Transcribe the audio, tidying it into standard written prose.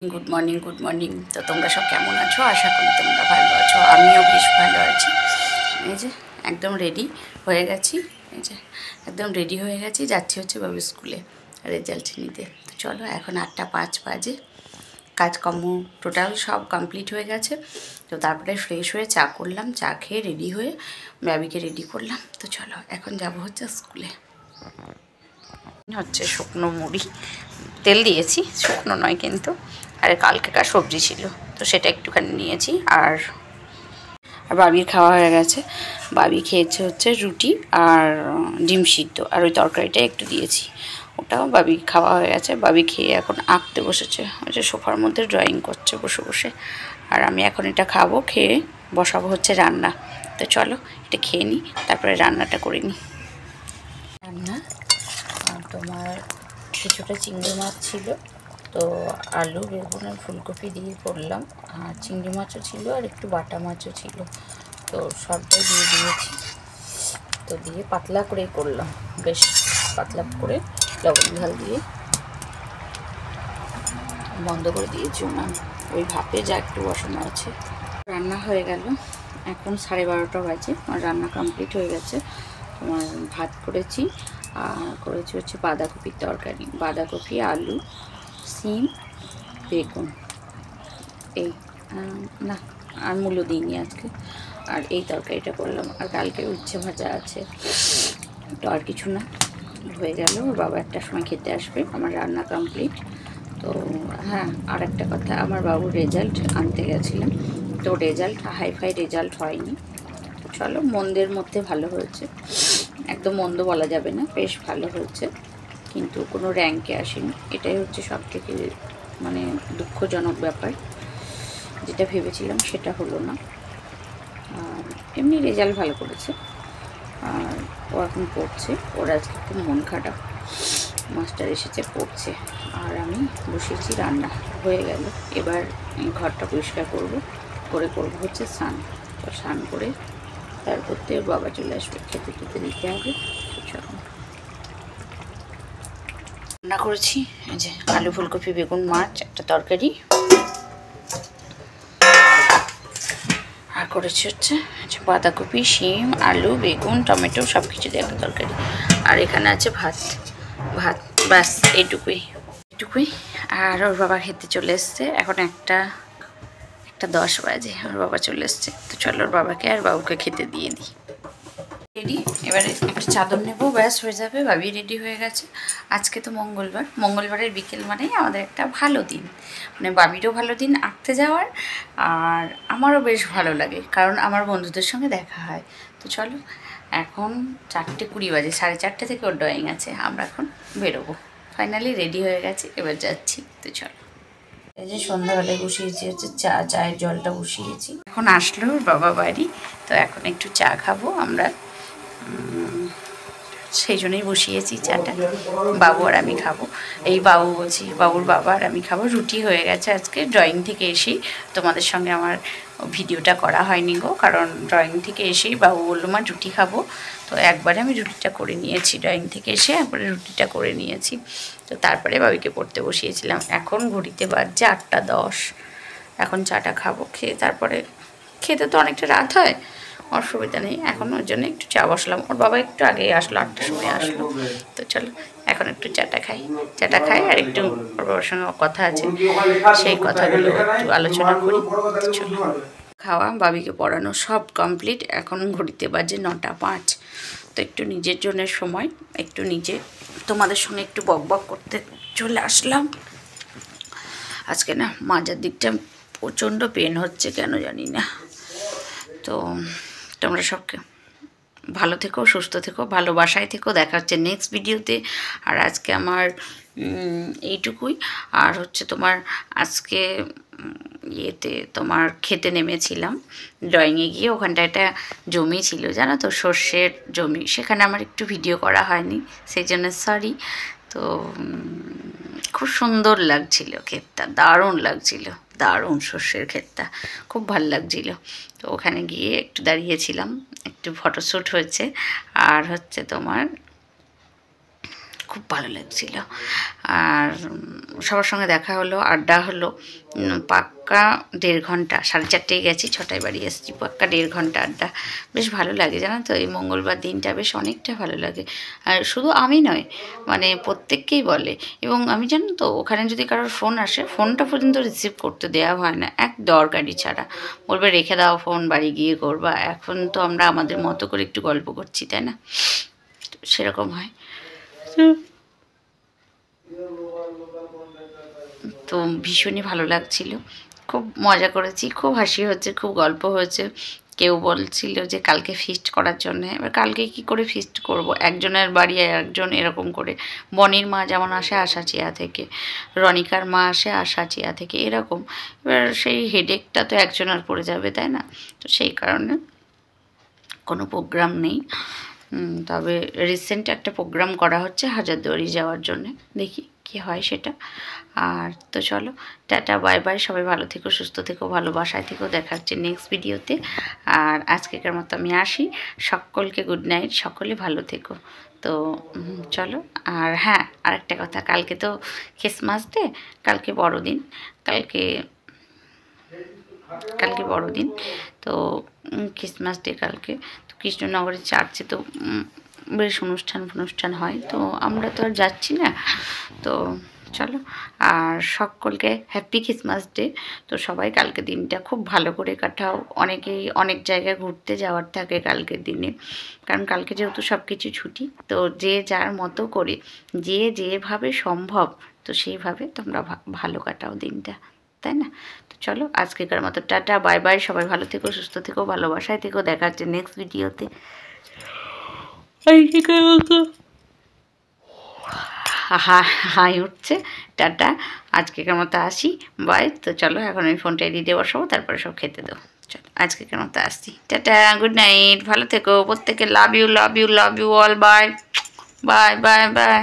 Good morning तो तुम्हारा सब केमन आछो आशा करी तुम्हारा भालो आछो आमिও बेश भालो आछि এই যে একদম রেডি হয়ে গেছি এই যে একদম রেডি হয়ে গেছি যাচ্ছি হচ্ছে বাবু স্কুলে রেজাল্ট নিতে তো চলো এখন 8:05 বাজে কাজকর্ম টোটাল সব কমপ্লিট হয়ে গেছে তো তারপরে ফ্রেশ হয়ে চা করলাম চা খেয়ে রেডি হয়ে বাবিকে রেডি করলাম তো চলো এখন যাব হচ্ছে স্কুলে হচ্ছে শুকনো মুড়ি তেল দিয়েছি শুকনো নয় কিন্তু আর কালকেকার সবজি ছিল তো সেটা একটুখানি নিয়েছি আর বাবির খাওয়া হয়ে গেছে বাবি খেয়েছে হচ্ছে রুটি আর ডিম সিদ্ধ আর ওই তরকারিটা একটু দিয়েছি ওটাও বাবি খাওয়া হয়ে গেছে বাবি খেয়ে এখন আঁকতে বসেছে ওই যে সোফার মধ্যে ড্রয়িং করছে বসে বসে আর আমি এখন এটা খাবো খেয়ে বসাবো হচ্ছে রান্না তো চলো এটা খেয়ে নিই তারপরে রান্নাটা করে নিই রান্না আর তোমার কিছুটা চিংড়ি মাছ ছিল তো আলু বেগুন আর ফুলকপি দিয়ে করলাম আর চিংড়ি মাছও ছিল আর একটু বাটা মাছও ছিল তো সবটাই দিয়ে দিয়েছি তো দিয়ে পাতলা করেই করলাম বেশ পাতলা করে লবণ ঝাল দিয়ে বন্ধ করে দিয়েছি উনান ওই ভাপে যা একটু বসানো আছে রান্না হয়ে গেল এখন 12:30 বাজে আর রান্না কমপ্লিট হয়ে গেছে তোমার ভাত করেছি আর করেছি হচ্ছে বাঁধাকপির তরকারি বাঁধাকপি আলু সিম বেগুন এই না আর মূলো দিইনি আজকে আর এই তরকারিটা করলাম আর কালকে উচ্ছে ভাজা আছে তো আর কিছু না হয়ে গেল ওর বাবা একটার সময় খেতে আসবে আমার রান্না কমপ্লিট তো হ্যাঁ আর একটা কথা আমার বাবুর রেজাল্ট আনতে গেছিলাম তো রেজাল্ট হাইফাই রেজাল্ট হয়নি তো চলো মন্দের মধ্যে ভালো হয়েছে একদম মন্দ বলা যাবে না বেশ ভালো হয়েছে কিন্তু কোনো র্যাঙ্কে আসেনি এটাই হচ্ছে সবথেকে মানে দুঃখজনক ব্যাপার যেটা ভেবেছিলাম সেটা হলো না আর এমনি রেজাল্ট ভালো করেছে আর ও এখন পড়ছে ওর আজকে খুব মন খারাপ মাস্টার এসেছে পড়ছে আর আমি বসেছি রান্না হয়ে গেল এবার ঘরটা পরিষ্কার করবো করে করবো হচ্ছে স্নান তো স্নান করে তারপর তো বাবা চলে আসবে খেতে খেতে দিতে হবে চলো রান্না করেছি এই যে আলু ফুলকপি বেগুন মাছ একটা তরকারি আর করেছি হচ্ছে বাঁধাকপি শিম আলু বেগুন টমেটো সব কিছু দিয়ে একটা তরকারি আর এখানে আছে ভাত ভাত ব্যাস এইটুকুই আর ওর বাবা খেতে চলে এসছে এখন একটা 10 বাজে ওর বাবা চলে এসছে তো চলো ওর বাবাকে আর বাবুকে খেতে দিয়ে দিই রেডি এবারে একটা চাদর নেবো ব্যাস হয়ে যাবে ভাবি রেডি হয়ে গেছে আজকে তো মঙ্গলবারের বিকেল মানেই আমাদের একটা ভালো দিন মানে বাবিরও ভালো দিন আঁকতে যাওয়ার আর আমারও বেশ ভালো লাগে কারণ আমার বন্ধুদের সঙ্গে দেখা হয় তো চলো এখন 4:20 বাজে 4:30 থেকে ওর ড্রয়িং আছে আমরা এখন বেরোবো ফাইনালি রেডি হয়ে গেছে এবার যাচ্ছি তো চলো এই যে সন্ধ্যাবেলায় বসিয়েছি হচ্ছে চায়ের জলটা বসিয়েছি এখন আসলো ওর বাবা বাড়ি তো এখন একটু চা খাবো আমরা সেই জন্যই বসিয়েছি চাটা বাবু আর আমি খাবো এই বাবু বলছি বাবুর বাবা আর আমি খাবো রুটি হয়ে গেছে আজকে ড্রয়িং থেকে এসেই তোমাদের সঙ্গে আমার ভিডিওটা করা হয়নি গো কারণ ড্রয়িং থেকে এসেই বাবু বললো মা রুটি খাবো তো একবারে আমি রুটিটা করে নিয়েছি ড্রয়িং থেকে এসে একবারে রুটিটা করে নিয়েছি তো তারপরে বাবিকে পড়তে বসিয়েছিলাম এখন ঘড়িতে বাজছে 8:10 এখন চাটা খাবো খেয়ে তারপরে খেতে তো অনেকটা রাত হয় অসুবিধা নেই এখন ওর জন্য একটু চা বসলাম ওর বাবা একটু আগেই আসলো 8টার সময় আসলো তো চলো এখন একটু চাটা খাই আর একটু ওর বাবার সঙ্গে কথা আছে সেই কথাগুলো একটু আলোচনা করি চলো খাওয়া বাবিকে পড়ানো সব কমপ্লিট এখন ঘড়িতে বাজে 9:05 তো একটু নিজের জন্য সময় একটু নিজে তোমাদের সঙ্গে একটু বকবক করতে চলে আসলাম আজকে না মাজার দিকটা প্রচণ্ড পেন হচ্ছে কেন জানি না তো তোমরা সবকে ভালো থেকো সুস্থ থেকো ভালোবাসায় থেকো দেখা হচ্ছে নেক্সট ভিডিওতে আর আজকে আমার এইটুকুই আর হচ্ছে তোমার আজকে ইয়েতে তোমার খেতে নেমেছিলাম ড্রয়িংয়ে গিয়ে ওখানটা একটা জমি ছিল জানো তো সর্ষের জমি সেখানে আমার একটু ভিডিও করা হয়নি সেই জন্য সরি তো খুব সুন্দর লাগছিল ক্ষেতটা দারুণ লাগছিল দারুণ সর্ষের ক্ষেতটা খুব ভালো লাগছিল তো ওখানে গিয়ে একটু দাঁড়িয়েছিলাম একটু ফটোশ্যুট হয়েছে আর হচ্ছে তোমার খুব ভালো লাগছিল। আর সবার সঙ্গে দেখা হলো, আড্ডা হলো, পাক্কা 1.5 ঘন্টা, 4:30টায় গেছি, 6টায় বাড়ি এসেছি, পাক্কা 1.5 ঘন্টা আড্ডা। বেশ ভালো লাগে জানো তো, এই মঙ্গলবার দিনটা বেশ অনেকটা ভালো লাগে। আর শুধু আমি নয়, মানে প্রত্যেককেই বলে। এবং আমি জানো তো, ওখানে যদি কারোর ফোন আসে, ফোনটা পর্যন্ত রিসিভ করতে দেওয়া হয় না, এক দরকারি ছাড়া। বলবে রেখে দাও ফোন, বাড়ি গিয়ে করবা। এখন তো আমরা আমাদের মতো করে একটু গল্প করছি, তাই না? সেরকম হয়। তো ভীষণই ভালো লাগছিল, খুব মজা করেছি, খুব হাসি হচ্ছে, খুব গল্প হয়েছে। কেউ বলছিল যে কালকে ফিস্ট করার জন্য। এবার কালকে কি করে ফিস্ট করব? একজনের বাড়ি একজন এরকম করে। বনির মা যেমন আসে আশাচিয়া থেকে, রনিকার মা আসে আশাচিয়া থেকে, এরকম। এবার সেই হেডেকটা তো একজনের পড়ে যাবে, তাই না? তো সেই কারণে কোনো প্রোগ্রাম নেই। তবে রিসেন্ট একটা প্রোগ্রাম করা হচ্ছে হাজারদুয়ারি যাওয়ার জন্যে, দেখি কি হয় সেটা। আর তো চলো, টাটা বাই বাই, সবাই ভালো থেকো, সুস্থ থেকো, ভালোবাসায় থেকো, দেখা হচ্ছে নেক্সট ভিডিওতে। আর আজকেকার মতো আমি আসি, সকলকে গুড নাইট, সকলে ভালো থেকো। তো চলো। আর হ্যাঁ, আরেকটা কথা, কালকে তো ক্রিসমাস ডে, কালকে বড়দিন, কালকে বড়দিন। তো ক্রিসমাস ডে কালকে, তো কৃষ্ণনগরের চার্চে তো বেশ অনুষ্ঠান হয়, তো আমরা তো আর যাচ্ছি না। তো চলো, আর সকলকে হ্যাপি ক্রিসমাস ডে। তো সবাই কালকে দিনটা খুব ভালো করে কাটাও। অনেকেই অনেক জায়গায় ঘুরতে যাওয়ার থাকে কালকের দিনে, কারণ কালকে যেহেতু সব কিছু ছুটি। তো যে যার মতো করে, যে যেভাবে সম্ভব, তো সেইভাবে তোমরা ভালো কাটাও দিনটা, তাই না? তো চলো, আজকেকার মতো টাটা বাই বাই, সবাই ভালো থেকো, সুস্থ থেকো, ভালোবাসায় থেকো, দেখা হচ্ছে নেক্সট ভিডিওতে। হাই উঠছে, টাটা, আজকেকার মতো আসি, বাই। তো চলো, এখন আমি ফোনটা এদিকে বসাবো, তারপরে সব খেতে দেবো। চলো, আজকেকার মতো আসছি, টাটা, গুড নাইট, ভালো থেকো প্রত্যেকে, love you love you love you all, bye bye bye by.